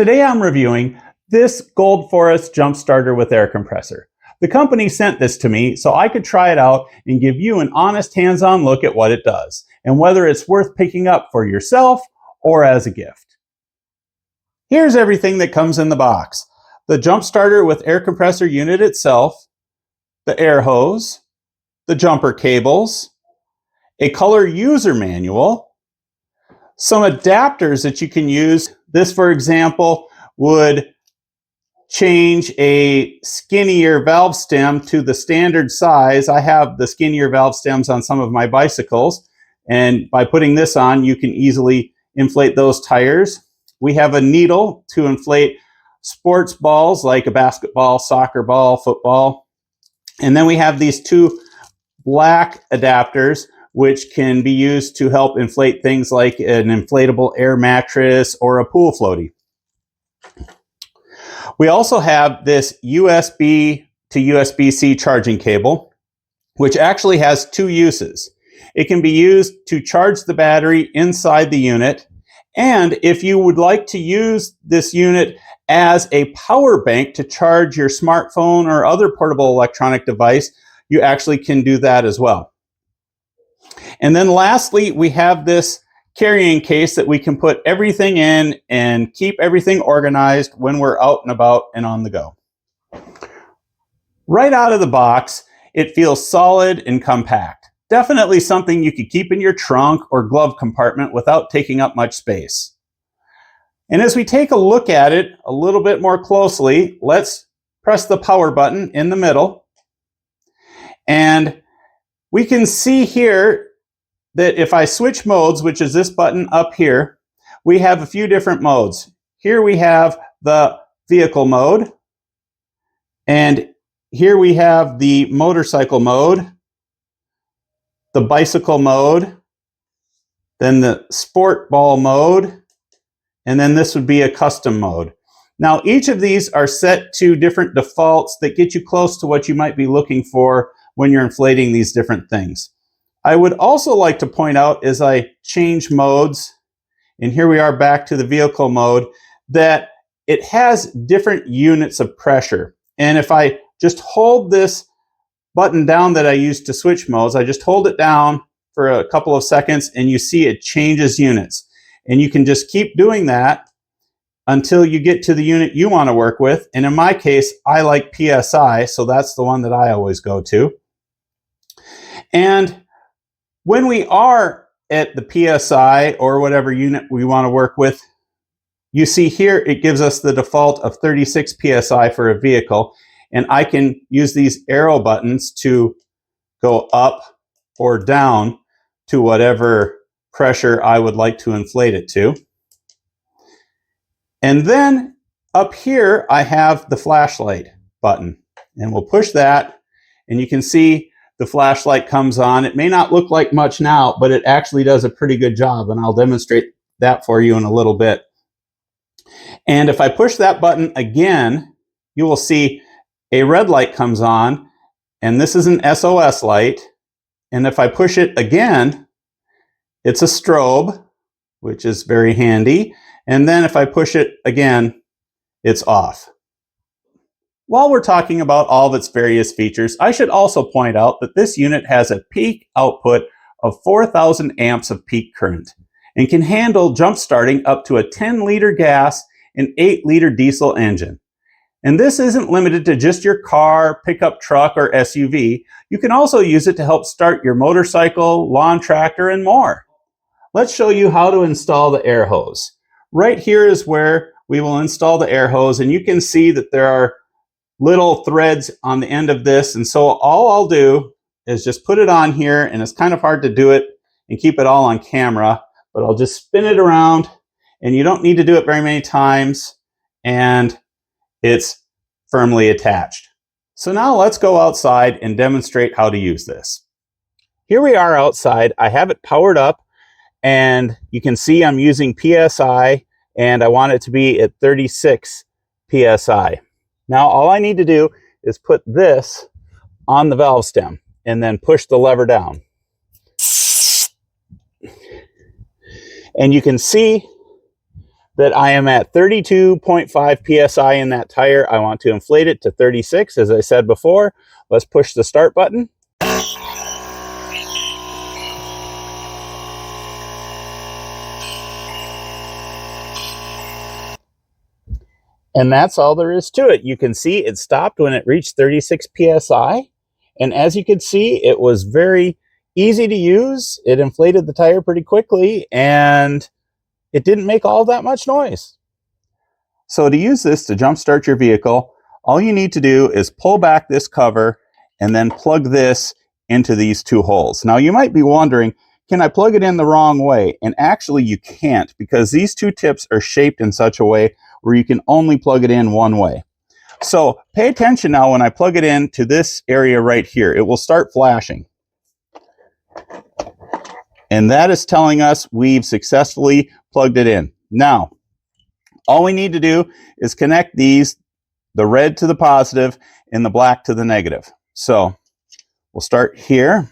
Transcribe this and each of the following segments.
Today I'm reviewing this Goldforest Jump Starter with Air Compressor. The company sent this to me so I could try it out and give you an honest hands-on look at what it does and whether it's worth picking up for yourself or as a gift. Here's everything that comes in the box. The Jump Starter with Air Compressor unit itself, the air hose, the jumper cables, a color user manual, some adapters that you can use. This, for example, would change a skinnier valve stem to the standard size. I have the skinnier valve stems on some of my bicycles, and by putting this on, you can easily inflate those tires. We have a needle to inflate sports balls like a basketball, soccer ball, football. And then we have these two black adapters which can be used to help inflate things like an inflatable air mattress or a pool floaty. We also have this USB to USB-C charging cable, which actually has two uses. It can be used to charge the battery inside the unit, and if you would like to use this unit as a power bank to charge your smartphone or other portable electronic device, you actually can do that as well. And then lastly, we have this carrying case that we can put everything in and keep everything organized when we're out and about and on the go. Right out of the box, it feels solid and compact. Definitely something you could keep in your trunk or glove compartment without taking up much space. And as we take a look at it a little bit more closely, let's press the power button in the middle. And we can see here that if I switch modes, which is this button up here, we have a few different modes. Here we have the vehicle mode, and here we have the motorcycle mode, the bicycle mode, then the sport ball mode, and then this would be a custom mode. Now, each of these are set to different defaults that get you close to what you might be looking for when you're inflating these different things. I would also like to point out as I change modes, and here we are back to the vehicle mode, that it has different units of pressure. And if I just hold this button down that I use to switch modes, I just hold it down for a couple of seconds and you see it changes units. And you can just keep doing that until you get to the unit you want to work with. And in my case, I like PSI, so that's the one that I always go to. And when we are at the PSI or whatever unit we want to work with, you see here it gives us the default of 36 PSI for a vehicle, and I can use these arrow buttons to go up or down to whatever pressure I would like to inflate it to. And then up here I have the flashlight button, and we'll push that, and you can see the flashlight comes on. It may not look like much now, but it actually does a pretty good job, and I'll demonstrate that for you in a little bit. And if I push that button again, you will see a red light comes on, and this is an SOS light. And if I push it again, it's a strobe, which is very handy. And then if I push it again, it's off. While we're talking about all of its various features, I should also point out that this unit has a peak output of 4,000 amps of peak current and can handle jump starting up to a 10-liter gas and 8-liter diesel engine. And this isn't limited to just your car, pickup truck, or SUV. You can also use it to help start your motorcycle, lawn tractor, and more. Let's show you how to install the air hose. Right here is where we will install the air hose, and you can see that there are little threads on the end of this, and so all I'll do is just put it on here, and it's kind of hard to do it and keep it all on camera, but I'll just spin it around, and you don't need to do it very many times, and it's firmly attached. So now let's go outside and demonstrate how to use this. Here we are outside. I have it powered up, and you can see I'm using PSI, and I want it to be at 36 PSI. Now all I need to do is put this on the valve stem and then push the lever down. And you can see that I am at 32.5 psi in that tire. I want to inflate it to 36, as I said before. Let's push the start button. And that's all there is to it. You can see it stopped when it reached 36 psi. And as you can see, it was very easy to use. It inflated the tire pretty quickly, and it didn't make all that much noise. So to use this to jumpstart your vehicle, all you need to do is pull back this cover and then plug this into these two holes. Now you might be wondering, can I plug it in the wrong way? And actually you can't, because these two tips are shaped in such a way where you can only plug it in one way. So pay attention now when I plug it into this area right here. It will start flashing. And that is telling us we've successfully plugged it in. Now, all we need to do is connect these, the red to the positive and the black to the negative. So we'll start here.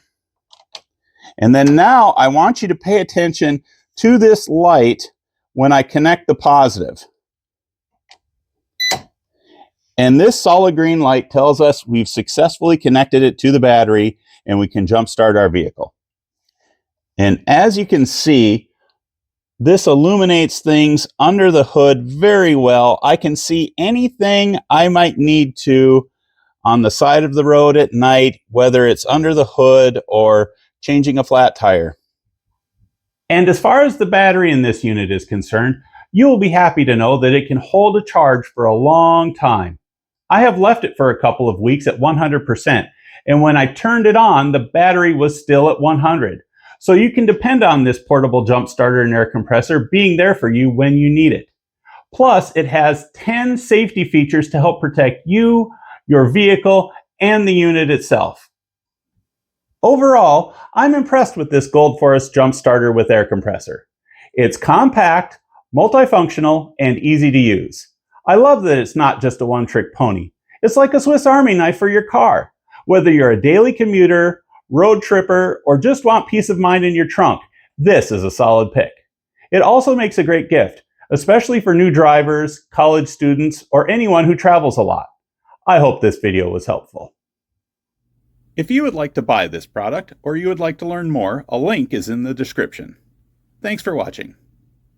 And then now I want you to pay attention to this light when I connect the positive. And this solid green light tells us we've successfully connected it to the battery and we can jump start our vehicle. And as you can see, this illuminates things under the hood very well. I can see anything I might need to on the side of the road at night, whether it's under the hood or changing a flat tire. And as far as the battery in this unit is concerned, you will be happy to know that it can hold a charge for a long time. I have left it for a couple of weeks at 100%, and when I turned it on, the battery was still at 100. So you can depend on this portable jump starter and air compressor being there for you when you need it. Plus, it has 10 safety features to help protect you, your vehicle, and the unit itself. Overall, I'm impressed with this Goldforest Jump Starter with air compressor. It's compact, multifunctional, and easy to use. I love that it's not just a one-trick pony. It's like a Swiss Army knife for your car. Whether you're a daily commuter, road tripper, or just want peace of mind in your trunk, this is a solid pick. It also makes a great gift, especially for new drivers, college students, or anyone who travels a lot. I hope this video was helpful. If you would like to buy this product or you would like to learn more, a link is in the description. Thanks for watching.